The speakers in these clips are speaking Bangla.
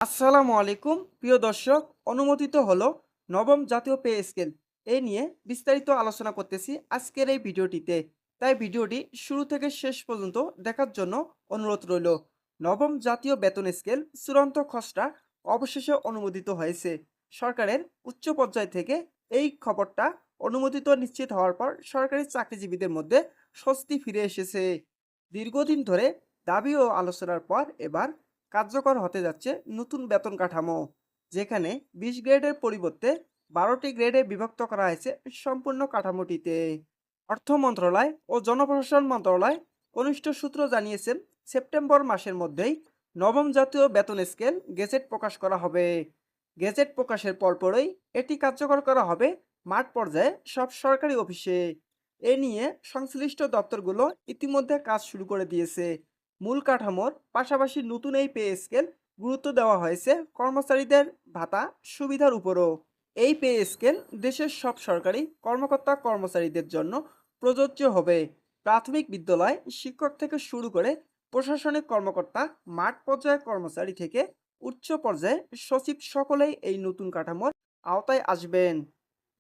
আসসালামু আলাইকুম প্রিয় দর্শক। অনুমোদিত হলো নবম জাতীয় পে স্কেল এ নিয়ে বিস্তারিত আলোচনা করতেছি আজকের এই ভিডিওটিতে। তাই ভিডিওটি শুরু থেকে শেষ পর্যন্ত দেখার জন্য অনুরোধ রইল। নবম জাতীয় বেতন স্কেল চূড়ান্ত খসড়া অবশেষে অনুমোদিত হয়েছে সরকারের উচ্চ পর্যায় থেকে। এই খবরটা অনুমোদিত নিশ্চিত হওয়ার পর সরকারি চাকরিজীবীদের মধ্যে স্বস্তি ফিরে এসেছে। দীর্ঘদিন ধরে দাবি ও আলোচনার পর এবার কার্যকর হতে যাচ্ছে নতুন বেতন কাঠামো, যেখানে 20 গ্রেডের পরিবর্তে 12টি গ্রেডে বিভক্ত করা হয়েছে সম্পূর্ণ কাঠামোটিতে। অর্থ মন্ত্রণালয় ও জনপ্রশাসন মন্ত্রণালয় ঘনিষ্ঠ সূত্র জানিয়েছেন, সেপ্টেম্বর মাসের মধ্যেই নবম জাতীয় বেতন স্কেল গেজেট প্রকাশ করা হবে। গেজেট প্রকাশের পরপরই এটি কার্যকর করা হবে মাঠ পর্যায়ে সব সরকারি অফিসে। এ নিয়ে সংশ্লিষ্ট দপ্তরগুলো ইতিমধ্যে কাজ শুরু করে দিয়েছে। মূল কাঠামোর পাশাপাশি নতুন এই পে স্কেল গুরুত্ব দেওয়া হয়েছে কর্মচারীদের ভাতা সুবিধার উপরও। এই পে স্কেল দেশের সব সরকারি কর্মকর্তা কর্মচারীদের জন্য প্রযোজ্য হবে। প্রাথমিক বিদ্যালয় শিক্ষক থেকে শুরু করে প্রশাসনিক কর্মকর্তা, মাঠ পর্যায়ের কর্মচারী থেকে উচ্চ পর্যায়ে সচিব সকলেই এই নতুন কাঠামোর আওতায় আসবেন।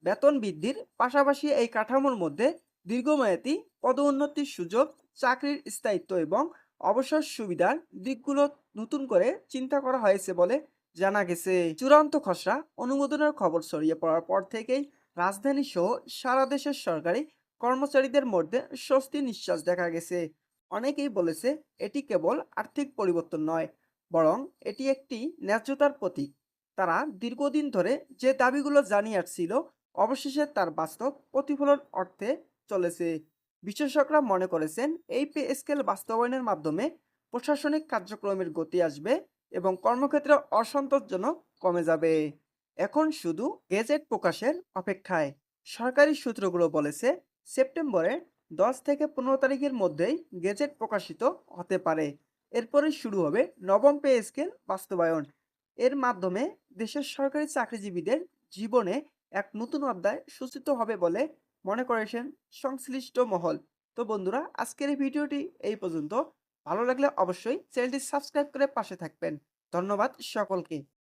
বেতন বৃদ্ধির পাশাপাশি এই কাঠামোর মধ্যে দীর্ঘমেয়াদী পদোন্নতির সুযোগ, চাকরির স্থায়িত্ব এবং অবসর সুবিধার দিকগুলো নতুন করে চিন্তা করা হয়েছে বলে জানা গেছে। চূড়ান্ত খসড়া অনুমোদনের খবর ছড়িয়ে পড়ার পর থেকেই রাজধানী সহ সারা দেশের সরকারি কর্মচারীদের মধ্যে স্বস্তির নিঃশ্বাস দেখা গেছে। অনেকেই বলেছে এটি কেবল আর্থিক পরিবর্তন নয়, বরং এটি একটি ন্যায্যতার প্রতীক। তারা দীর্ঘদিন ধরে যে দাবিগুলো জানিয়ে আসছিল, অবশেষে তার বাস্তব প্রতিফলন অর্থে চলেছে। বিশেষজ্ঞরা মনে করেছেন এই পে স্কেল বাস্তবায়নের মাধ্যমে প্রশাসনিক কার্যক্রমের গতি আসবে এবং কর্মক্ষেত্রে অসন্তোষজনক কমে যাবে। এখন শুধু গেজেট প্রকাশের অপেক্ষায়। সরকারি সূত্রগুলো বলেছে সেপ্টেম্বরে 10 থেকে 15 তারিখের মধ্যেই গেজেট প্রকাশিত হতে পারে। এরপরই শুরু হবে নবম পে স্কেল বাস্তবায়ন। এর মাধ্যমে দেশের সরকারি চাকরিজীবীদের জীবনে এক নতুন অধ্যায় সূচিত হবে বলে মনে করেছেন সংশ্লিষ্ট মহল। তো বন্ধুরা, আজকের এই ভিডিওটি এই পর্যন্ত। ভালো লাগলে অবশ্যই চ্যানেলটি সাবস্ক্রাইব করে পাশে থাকবেন। ধন্যবাদ সকলকে।